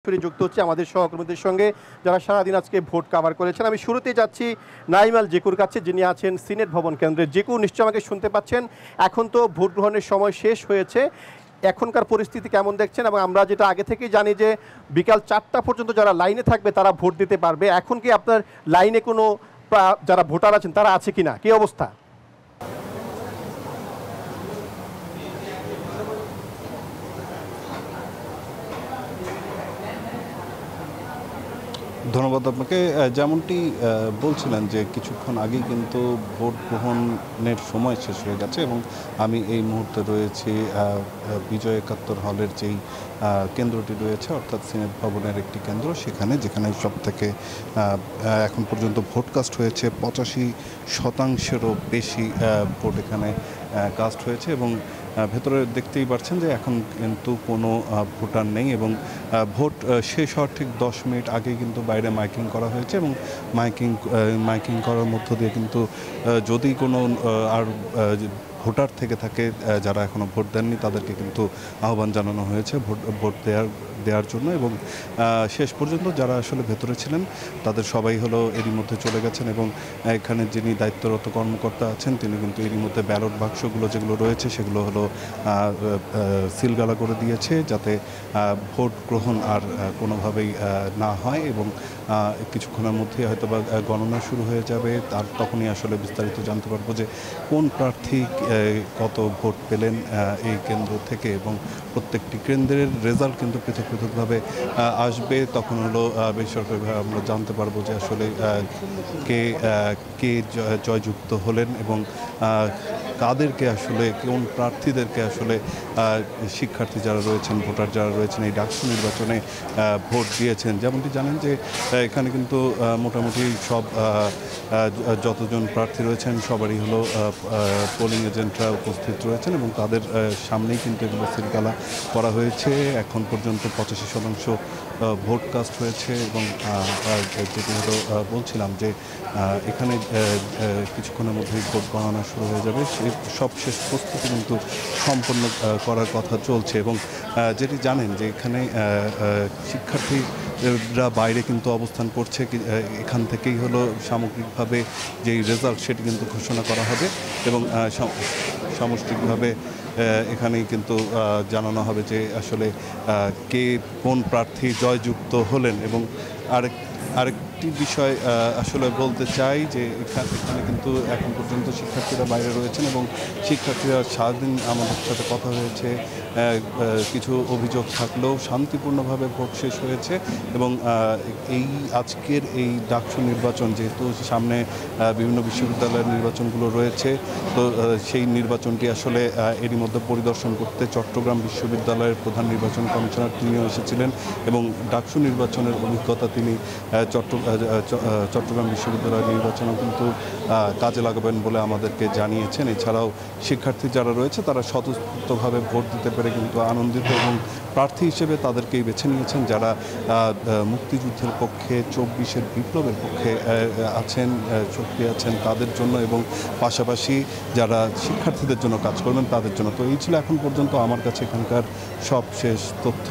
যুক্ত হচ্ছে আমাদের সহকর্মীদের সঙ্গে যারা সারাদিন আজকে ভোট কাভার করেছেন। আমি শুরুতেই যাচ্ছি নাইমাল জেকুর কাছে, যিনি আছেন সিনেট ভবন কেন্দ্রের। জেকু, নিশ্চয় আমাকে শুনতে পাচ্ছেন। এখন তো ভোট গ্রহণের সময় শেষ হয়েছে, এখনকার পরিস্থিতি কেমন দেখছেন? এবং আমরা যেটা আগে থেকেই জানি যে বিকাল 4টা পর্যন্ত যারা লাইনে থাকবে তারা ভোট দিতে পারবে। এখন কি আপনার লাইনে কোনো যারা ভোটার আছেন তারা আছে কিনা, কি অবস্থা? ধন্যবাদ আপনাকে। যেমনটি বলছিলেন যে কিছুক্ষণ আগেই কিন্তু ভোট গ্রহণের সময় শেষ হয়ে গেছে এবং আমি এই মুহূর্তে রয়েছি বিজয় একাত্তর হলের যেই কেন্দ্রটি রয়েছে, অর্থাৎ সিনেট ভবনের একটি কেন্দ্র, যেখানে সব থেকে এখন পর্যন্ত ভোট কাস্ট হয়েছে 85%-রও বেশি ভোট এখানে কাস্ট হয়েছে। এবং ভেতরে দেখতেই পাচ্ছেন যে এখন কিন্তু কোনো ভোটার নেই এবং ভোট শেষ হওয়ার ঠিক 10 মিনিট আগেই কিন্তু বাইরে মাইকিং করা হয়েছে এবং মাইকিং করার মধ্য দিয়ে কিন্তু যদি কোনো আর ভোটার থেকে থাকে যারা এখনও ভোট দেননি তাদেরকে কিন্তু আহ্বান জানানো হয়েছে ভোট দেওয়ার জন্য। এবং শেষ পর্যন্ত যারা আসলে ভেতরে ছিলেন তাদের সবাই এরই মধ্যে চলে গেছেন এবং এখানে যিনি দায়িত্বরত কর্মকর্তা আছেন তিনি কিন্তু এরই মধ্যে ব্যালট বাক্সগুলো যেগুলো রয়েছে সেগুলো সিলগালা করে দিয়েছে, যাতে ভোট গ্রহণ আর কোনোভাবেই না হয়। এবং কিছুক্ষণের মধ্যেই হয়তো বা গণনা শুরু হয়ে যাবে, তখনই আসলে বিস্তারিত জানতে পারবো যে কোন প্রার্থী কত ভোট পেলেন এই কেন্দ্র থেকে। এবং প্রত্যেকটি কেন্দ্রের রেজাল্ট কিন্তু পৃথকভাবে আসবে। তখন বেসরকারিভাবে আমরা জানতে পারবো যে আসলে কে জয়যুক্ত হলেন এবং কাদেরকে আসলে কোন প্রার্থীদেরকে আসলে শিক্ষার্থী যারা রয়েছেন, ভোটার যারা রয়েছেন এই ডাকসু নির্বাচনে ভোট দিয়েছেন। যেমনটি জানেন যে এখানে কিন্তু মোটামুটি সব যতজন প্রার্থী রয়েছেন সবারই পোলিং এজেন্টরা উপস্থিত রয়েছেন এবং তাদের সামনেই কিন্তু এগুলো সিলগালা করা হয়েছে। এখন পর্যন্ত 85% ভোট কাস্ট হয়েছে এবং যেটি বলছিলাম যে এখানে কিছুক্ষণের মধ্যেই ভোট গণনা শুরু হয়ে যাবে। সেই সব শেষ প্রস্তুতি কিন্তু সম্পন্ন করার কথা চলছে। এবং যেটি জানেন যে এখানে শিক্ষার্থীরা বাইরে কিন্তু অবস্থান করছে। এখান থেকেই সামগ্রিকভাবে যেই রেজাল্ট সেটি কিন্তু ঘোষণা করা হবে এবং সামষ্টিকভাবে এখানেই কিন্তু জানানো হবে যে আসলে কোন প্রার্থী জয়যুক্ত হলেন। এবং আরেকটি বিষয় আসলে বলতে চাই যে এখানে কিন্তু এখন পর্যন্ত শিক্ষার্থীরা বাইরে রয়েছেন এবং শিক্ষার্থীরা সারাদিন আমাদের সাথে কথা হয়েছে। কিছু অভিযোগ থাকলেও শান্তিপূর্ণভাবে ভোট শেষ হয়েছে এবং আজকের এই ডাকসু নির্বাচন, যেহেতু সামনে বিভিন্ন বিশ্ববিদ্যালয়ের নির্বাচনগুলো রয়েছে, তো সেই নির্বাচনটি আসলে এরই মধ্যে পরিদর্শন করতে চট্টগ্রাম বিশ্ববিদ্যালয়ের প্রধান নির্বাচন কমিশনার তিনিও এসেছিলেন এবং ডাকসু নির্বাচনের অভিজ্ঞতা তিনি চট্টগ্রাম বিশ্ববিদ্যালয়ের নির্বাচনও কিন্তু কাজে লাগাবেন বলে আমাদেরকে জানিয়েছেন। এছাড়াও শিক্ষার্থী যারা রয়েছে তারা স্বতঃস্ফূর্তভাবে ভোট দিতে পেরে কিন্তু আনন্দিত এবং প্রার্থী হিসেবে তাদেরকেই বেছে নিয়েছেন যারা মুক্তিযুদ্ধের পক্ষে, 24-এর বিপ্লবের পক্ষে আছেন, সক্রিয় আছেন তাদের জন্য এবং পাশাপাশি যারা শিক্ষার্থীদের জন্য কাজ করবেন তাদের জন্য। তো এই ছিল এখন পর্যন্ত আমার কাছে এখানকার সবশেষ তথ্য।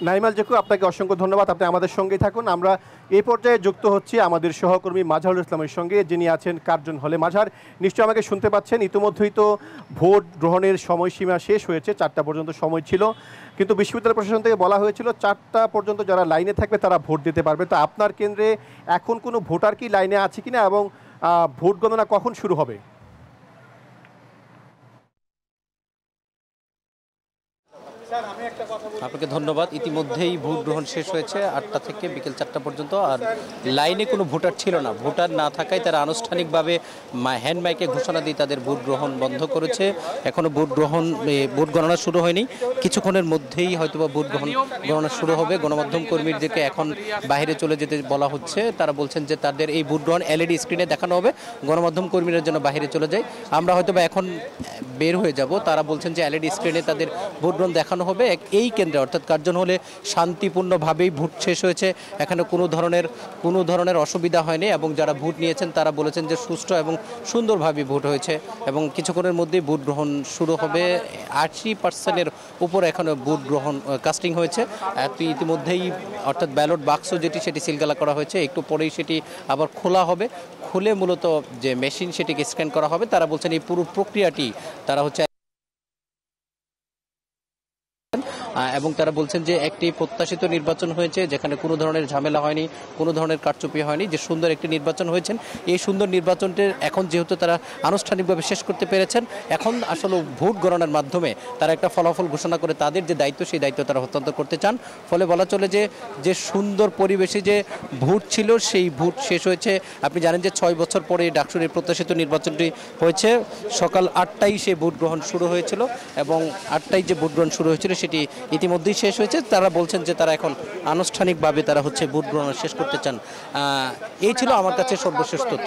নাইমাল জেকু, আপনাকে অসংখ্য ধন্যবাদ। আপনি আমাদের সঙ্গেই থাকুন। আমরা এই পর্যায়ে যুক্ত হচ্ছি আমাদের সহকর্মী মাজহারুল ইসলামের সঙ্গে, যিনি আছেন কার্জন হলে। মাজহার, নিশ্চয় আমাকে শুনতে পাচ্ছেন। ইতিমধ্যেই তো ভোট গ্রহণের সময়সীমা শেষ হয়েছে, 4টা পর্যন্ত সময় ছিল, কিন্তু বিশ্ববিদ্যালয় প্রশাসন থেকে বলা হয়েছিল 4টা পর্যন্ত যারা লাইনে থাকবে তারা ভোট দিতে পারবে। তো আপনার কেন্দ্রে এখন কোনো ভোটার কি লাইনে আছে কিনা এবং ভোট গণনা কখন শুরু হবে? আপনাকে ধন্যবাদ। ইতিমধ্যেই ভোট গ্রহণ শেষ হয়েছে 8টা থেকে বিকেল 4টা পর্যন্ত। আর লাইনে কোনো ভোটার ছিল না। ভোটার না থাকায় তারা আনুষ্ঠানিকভাবে হ্যান্ড মাইকে ঘোষণা দিয়ে তাদের ভোট গ্রহণ বন্ধ করেছে। এখনও ভোট গণনা শুরু হয়নি। কিছুক্ষণের মধ্যেই হয়তোবা ভোট গণনা শুরু হবে। গণমাধ্যম কর্মীদেরকে এখন বাইরে চলে যেতে বলা হচ্ছে। তারা বলছেন যে তাদের এই ভোট গ্রহণ LED স্ক্রিনে দেখানো হবে, গণমাধ্যম কর্মীরা যেন বাইরে চলে যায়। আমরা হয়তোবা এখন বের হয়ে যাব। তারা বলছেন যে LED স্ক্রিনে তাদের ভোট গ্রহণ দেখানো হবে। এই কেন্দ্র কেন্দ্রে অর্থাৎ কার্জন হলে শান্তিপূর্ণভাবেই ভোট শেষ হয়েছে। এখানে কোনো ধরনের অসুবিধা হয়নি এবং যারা ভোট নিয়েছেন তারা বলেছেন যে সুষ্ঠু এবং সুন্দরভাবে ভোট হয়েছে এবং কিছুক্ষণের মধ্যেই ভোট গ্রহণ শুরু হবে। 80% উপর এখনো ভোট গ্রহণ কাস্টিং হয়েছে। ইতিমধ্যেই অর্থাৎ ব্যালট বাক্স যেটি সেটি সিলগালা করা হয়েছে, একটু পরেই সেটি আবার খোলা হবে। খুলে মূলত যে মেশিন সেটিকে স্ক্যান করা হবে। তারা বলছেন এই পুরো প্রক্রিয়াটি তারা হচ্ছে এবং তারা বলছেন যে একটি প্রত্যাশিত নির্বাচন হয়েছে যেখানে কোনো ধরনের ঝামেলা হয়নি, কোনো ধরনের কারচুপি হয়নি, যে সুন্দর একটি নির্বাচন হয়েছেন। এই সুন্দর নির্বাচনটির এখন যেহেতু তারা আনুষ্ঠানিকভাবে শেষ করতে পেরেছেন, এখন আসলে ভোট গণনার মাধ্যমে তারা একটা ফলাফল ঘোষণা করে তাদের যে দায়িত্ব সেই দায়িত্ব তারা হস্তান্তর করতে চান। ফলে বলা চলে যে সুন্দর পরিবেশে যে ভোট ছিল সেই ভোট শেষ হয়েছে। আপনি জানেন যে 6 বছর পরে ডাকসুর এই প্রত্যাশিত নির্বাচনটি হয়েছে। সকাল 8টায় সেই ভোট গ্রহণ শুরু হয়েছিল এবং 8টায় যে ভোট গ্রহণ শুরু হয়েছিল সেটি ইতিমধ্যেই শেষ হয়েছে। তারা বলছেন যে তারা এখন আনুষ্ঠানিকভাবে তারা হচ্ছে ভোট গ্রহণ শেষ করতে চান। এই ছিল আমার কাছে সর্বশেষ তথ্য।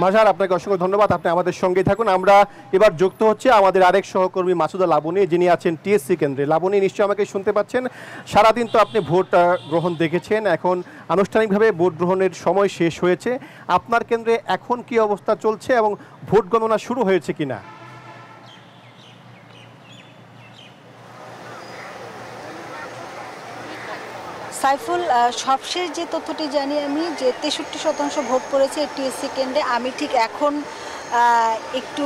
মাঝার, আপনাকে অসংখ্য ধন্যবাদ। আপনি আমাদের সঙ্গেই থাকুন। আমরা এবার যুক্ত হচ্ছে আমাদের আরেক সহকর্মী মাসুদা লাবণী, যিনি আছেন টিএসসি কেন্দ্রে। লাবণী, নিশ্চয়ই আমাকে শুনতে পাচ্ছেন। সারাদিন তো আপনি ভোট গ্রহণ দেখেছেন, এখন আনুষ্ঠানিকভাবে ভোট গ্রহণের সময় শেষ হয়েছে। আপনার কেন্দ্রে এখন কি অবস্থা চলছে এবং ভোট গণনা শুরু হয়েছে কিনা? সাইফুল, সবশেষ যে তথ্যটি জানি আমি যে 63% ভোট পড়েছে টিএসসি কেন্দ্রে। আমি ঠিক এখন একটু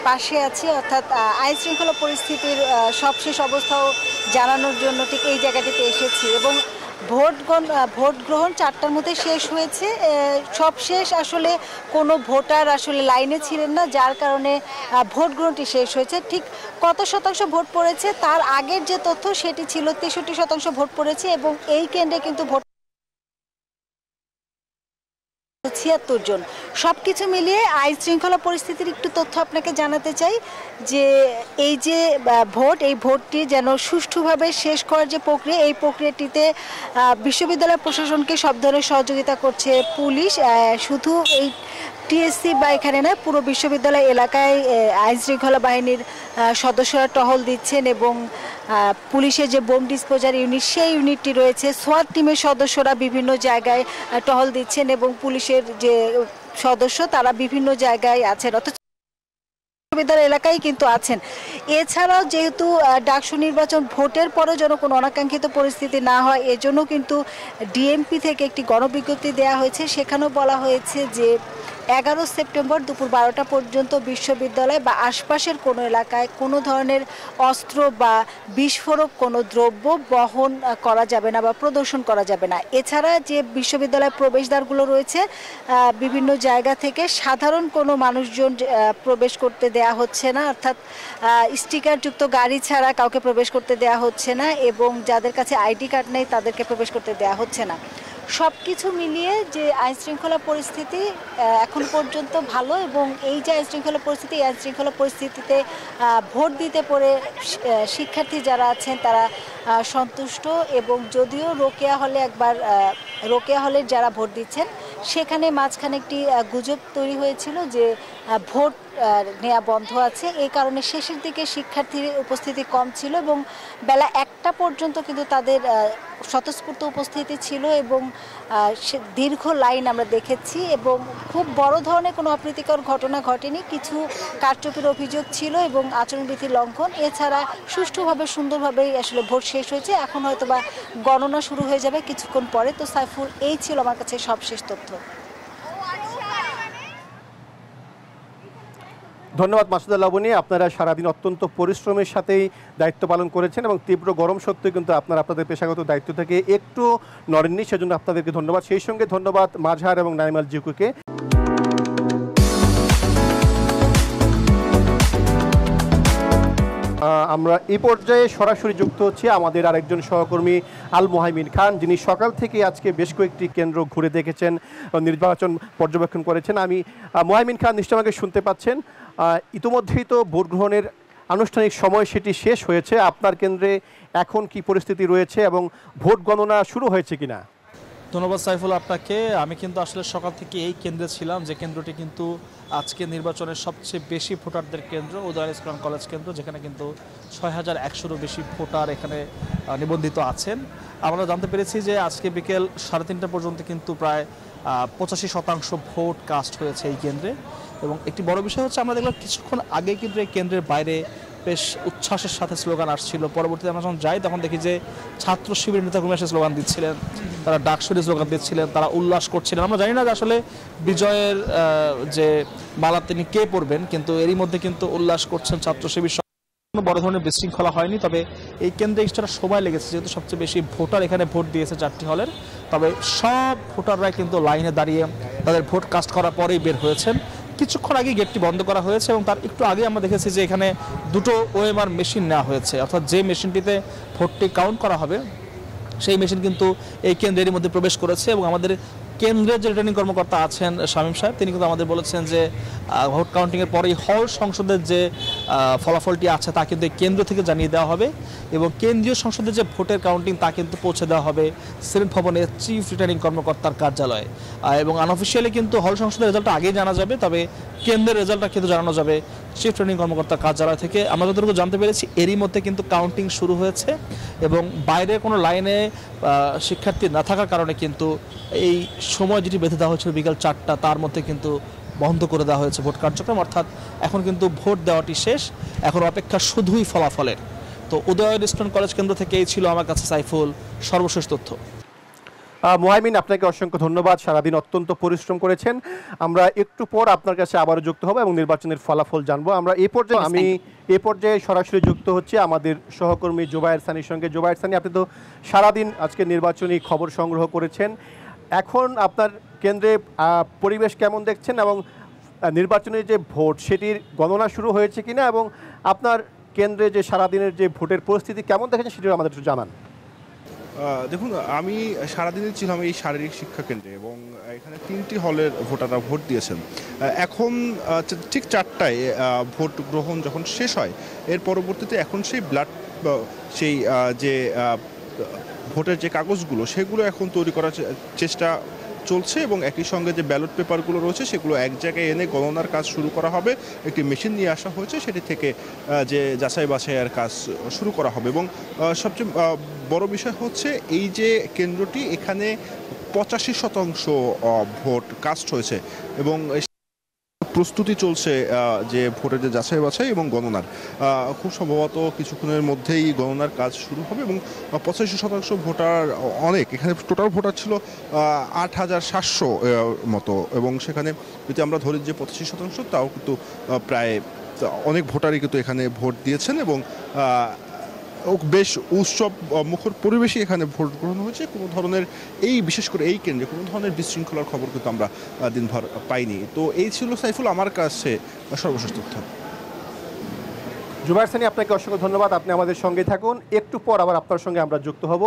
পাশে আছি, অর্থাৎ আইন শৃঙ্খলা পরিস্থিতির সবশেষ অবস্থাও জানানোর জন্য ঠিক এই জায়গাটিতে এসেছি এবং ভোট গ্রহণ 4টার মধ্যে শেষ হয়েছে। সবশেষ আসলে কোনো ভোটার আসলে লাইনে ছিলেন না, যার কারণে ভোট গ্রহণটি শেষ হয়েছে। ঠিক কত শতাংশ ভোট পড়েছে তার আগের যে তথ্য সেটি ছিল 63% ভোট পড়েছে এবং এই কেন্দ্রে কিন্তু ভোট 76 জন। সব কিছু মিলিয়ে আইন শৃঙ্খলা পরিস্থিতির একটু তথ্য আপনাকে জানাতে চাই যে এই যে এই ভোটটি যেন সুষ্ঠুভাবে শেষ করার যে প্রক্রিয়া, এই প্রক্রিয়াটিতে বিশ্ববিদ্যালয় প্রশাসনকে সব ধরনের সহযোগিতা করছে পুলিশ। শুধু এই টিএসসি বা এখানে না, পুরো বিশ্ববিদ্যালয় এলাকায় আইন শৃঙ্খলা বাহিনীর সদস্যরা টহল দিচ্ছেন এবং পুলিশের যে বোম ডিসপোজার ইউনিট সেই ইউনিটটি রয়েছে। সোয়াট টিমের সদস্যরা বিভিন্ন জায়গায় টহল দিচ্ছেন এবং পুলিশের যে সদস্য তারা বিভিন্ন জায়গায় আছেন, অথচ বিশ্ববিদ্যালয় এলাকায় কিন্তু আছেন। এছাড়াও যেহেতু ডাকসু নির্বাচন ভোটের পরে যেন কোনো অনাকাঙ্ক্ষিত পরিস্থিতি না হয় এজন্য কিন্তু ডিএমপি থেকে একটি গণবিজ্ঞপ্তি দেওয়া হয়েছে। সেখানেও বলা হয়েছে যে 11 সেপ্টেম্বর দুপুর 12টা পর্যন্ত বিশ্ববিদ্যালয় বা আশপাশের কোনো এলাকায় কোনো ধরনের অস্ত্র বা বিস্ফোরক কোনো দ্রব্য বহন করা যাবে না বা প্রদর্শন করা যাবে না। এছাড়া যে বিশ্ববিদ্যালয়ের প্রবেশদ্বারগুলো রয়েছে বিভিন্ন জায়গা থেকে সাধারণ কোনো মানুষজন প্রবেশ করতে দেয়া হচ্ছে না, অর্থাৎ স্টিকারযুক্ত গাড়ি ছাড়া কাউকে প্রবেশ করতে দেয়া হচ্ছে না এবং যাদের কাছে আইডি কার্ড নেই তাদেরকে প্রবেশ করতে দেয়া হচ্ছে না। সব কিছু মিলিয়ে যে আইন শৃঙ্খলা পরিস্থিতি এখন পর্যন্ত ভালো এবং এই যে আইন শৃঙ্খলা পরিস্থিতিতে ভোট দিতে পড়ে শিক্ষার্থী যারা আছেন তারা সন্তুষ্ট এবং যদিও রোকেয়া হলের যারা ভোট দিচ্ছেন সেখানে মাঝখানে একটি গুজব তৈরি হয়েছিল যে ভোট নেওয়া বন্ধ আছে, এই কারণে শেষের দিকে শিক্ষার্থীর উপস্থিতি কম ছিল এবং বেলা 1টা পর্যন্ত কিন্তু তাদের স্বতঃস্ফূর্ত উপস্থিতি ছিল এবং দীর্ঘ লাইন আমরা দেখেছি এবং খুব বড় ধরনের কোনো অপ্রীতিকর ঘটনা ঘটেনি। কিছু কারচুপির অভিযোগ ছিল এবং আচরণবিধি লঙ্ঘন। এছাড়া সুষ্ঠুভাবে সুন্দরভাবেই আসলে ভোট শেষ হয়েছে। এখন হয়তো বা গণনা শুরু হয়ে যাবে কিছুক্ষণ পরে। তো সাইফুল, এই ছিল আমার কাছে সবশেষ তথ্য। ধন্যবাদ মাসুদা লাবণী। আপনারা সারাদিন অত্যন্ত পরিশ্রমের সাথেই দায়িত্ব পালন করেছেন এবং তীব্র গরম সত্ত্বেও কিন্তু আপনারা আপনাদের পেশাগত দায়িত্ব থেকে একটু নড়েননি, সেজন্য আপনাদেরকে ধন্যবাদ। সেই সঙ্গে ধন্যবাদ মাঝহার এবং নাইমাল জিকুকে। আমরা এই পর্যায়ে সরাসরি যুক্ত হচ্ছি আমাদের আরেকজন সহকর্মী আল মোহাইমিন খান, যিনি সকাল থেকে আজকে বেশ কয়েকটি কেন্দ্র ঘুরে দেখেছেন, নির্বাচন পর্যবেক্ষণ করেছেন। আমি মোহাইমিন খান, নিশ্চয় আমাকে শুনতে পাচ্ছেন। ইতিমধ্যেই তো ভোট গ্রহণের আনুষ্ঠানিক সময় সেটি শেষ হয়েছে। আপনার কেন্দ্রে এখন কি পরিস্থিতি রয়েছে এবং ভোট গণনা শুরু হয়েছে কিনা? ধন্যবাদ সাইফুল আপনাকে। আমি কিন্তু আসলে সকাল থেকে এই কেন্দ্রে ছিলাম, যে কেন্দ্রটি কিন্তু আজকে নির্বাচনের সবচেয়ে বেশি ভোটারদের কেন্দ্র, উদয়ন ইসলাম কলেজ কেন্দ্র, যেখানে কিন্তু 6100-ও বেশি ভোটার এখানে নিবন্ধিত আছেন। আমরা জানতে পেরেছি যে আজকে বিকেল 3:30 পর্যন্ত কিন্তু প্রায় 85% ভোট কাস্ট হয়েছে এই কেন্দ্রে। এবং একটি বড় বিষয় হচ্ছে, আমরা দেখলাম কিছুক্ষণ আগে কিন্তু এই কেন্দ্রের বাইরে বেশ উচ্ছ্বাসের সাথে স্লোগান আসছিল। পরবর্তীতে আমরা যখন যাই তখন দেখি যে ছাত্র শিবিরের নেতাকর্মী এসে স্লোগান দিচ্ছিলেন, তারা ডাকসুরি স্লোগান দিচ্ছিলেন, তারা উল্লাস করছিলেন। আমরা জানি না যে আসলে বিজয়ের যে মালা তিনি কে পড়বেন, কিন্তু এরই মধ্যে কিন্তু উল্লাস করছেন ছাত্র শিবির। কোনো বড় ধরনের বিশৃঙ্খলা হয়নি, তবে এই কেন্দ্রে কিছুটা সময় লেগেছে, যেহেতু সবচেয়ে বেশি ভোটার এখানে ভোট দিয়েছে 4টি হলের। তবে সব ভোটাররা কিন্তু লাইনে দাঁড়িয়ে তাদের ভোট কাস্ট করার পরেই বের হয়েছেন। কিছুক্ষণ আগে গেটটি বন্ধ করা হয়েছে এবং তার একটু আগে আমরা দেখেছি যে এখানে দুটো ওএমআর মেশিন নেওয়া হয়েছে, অর্থাৎ যে মেশিনটিতে ভোটটি কাউন্ট করা হবে সেই মেশিন কিন্তু এই কেন্দ্রের মধ্যে প্রবেশ করেছে। এবং আমাদের কেন্দ্রের যে রিটার্নিং কর্মকর্তা আছেন শামীম সাহেব, তিনি কিন্তু আমাদের বলেছেন যে ভোট কাউন্টিংয়ের পরেই হল সংসদের যে ফলাফলটি আছে তা কিন্তু এই কেন্দ্র থেকে জানিয়ে দেওয়া হবে এবং কেন্দ্রীয় সংসদের যে ভোটের কাউন্টিং তা কিন্তু পৌঁছে দেওয়া হবে সিনেট ভবনের চিফ রিটার্নিং কর্মকর্তার কার্যালয়ে। এবং আনঅফিসিয়ালি কিন্তু হল সংসদের রেজাল্টটা আগেই জানা যাবে, তবে কেন্দ্রের রেজাল্টটা কিন্তু জানানো যাবে চিফ রিটার্নিং কর্মকর্তার কার্যালয় থেকে। আমরা যতটুকু জানতে পেরেছি এরই মধ্যে কিন্তু কাউন্টিং শুরু হয়েছে এবং বাইরে কোনো লাইনে শিক্ষার্থী না থাকার কারণে কিন্তু এই সময় যেটি বেঁধে দেওয়া হয়েছিল বিকাল 4টা, তার মধ্যে কিন্তু বন্ধ করে দেওয়া হয়েছে ভোট কার্যক্রম। অর্থাৎ এখন কিন্তু ভোট দেওয়াটি শেষ, এখন অপেক্ষা শুধুই ফলাফলের। তো উদয়ন ইস্টার্ন কলেজ কেন্দ্র থেকে এই ছিল আমার কাছে সাইফুল সর্বশেষ তথ্য। মুহাইমিন, আপনাকে অসংখ্য ধন্যবাদ, সারাদিন অত্যন্ত পরিশ্রম করেছেন। আমরা একটু পর আপনার কাছে আবারও যুক্ত হব এবং নির্বাচনের ফলাফল জানবো। আমরা এই পর্যায়ে সরাসরি যুক্ত হচ্ছে আমাদের সহকর্মী জুবায়ের সানির সঙ্গে। জুবায়ের সানি, আপনি তো সারাদিন আজকে নির্বাচনী খবর সংগ্রহ করেছেন, এখন আপনার কেন্দ্রে পরিবেশ কেমন দেখছেন এবং নির্বাচনের যে ভোট সেটির গণনা শুরু হয়েছে কিনা এবং আপনার কেন্দ্রে যে সারাদিনের যে ভোটের পরিস্থিতি কেমন দেখেছেন সেটিও আমাদের একটু জানান। দেখুন, আমি সারাদিনই ছিলাম এই শারীরিক শিক্ষা কেন্দ্রে এবং এখানে 3টি হলের ভোটাররা ভোট দিয়েছেন। এখন ঠিক 4টায় ভোট গ্রহণ যখন শেষ হয়, এর পরবর্তীতে এখন সেই সেই যে ভোটের যে কাগজগুলো সেগুলো এখন তৈরি করার চেষ্টা চলছে এবং একই সঙ্গে যে ব্যালট পেপারগুলো রয়েছে সেগুলো এক জায়গায় এনে গণনার কাজ শুরু করা হবে। একটি মেশিন নিয়ে আসা হয়েছে, সেটি থেকে যে যাচাই বাছাইয়ের কাজ শুরু করা হবে। এবং সবচেয়ে বড় বিষয় হচ্ছে এই যে কেন্দ্রটি, এখানে 85% ভোট কাস্ট হয়েছে এবং প্রস্তুতি চলছে যে ভোটের যে যাচাই বাছাই এবং গণনার। খুব সম্ভবত কিছুক্ষণের মধ্যেই গণনার কাজ শুরু হবে এবং 85% ভোটার অনেক। এখানে টোটাল ভোটার ছিল 8700 মতো এবং সেখানে যদি আমরা ধরি যে 85%, তাও কিন্তু প্রায় অনেক ভোটারই কিন্তু এখানে ভোট দিয়েছেন এবং বেশ উৎসব মুখর পরিবেশে এখানে ভোট গ্রহণ হয়েছে। কোনো ধরনের বিশেষ করে এই কেন্দ্রে কোনো ধরনের বিশৃঙ্খলার খবর কিন্তু আমরা দিনভর পাইনি। তো এই ছিল সাইফুল আমার কাছে সর্বশেষ তথ্য। জুবায়ের সানি, আপনাকে অসংখ্য ধন্যবাদ, আপনি আমাদের সঙ্গে থাকুন। একটু পর আবার আপনার সঙ্গে আমরা যুক্ত হব।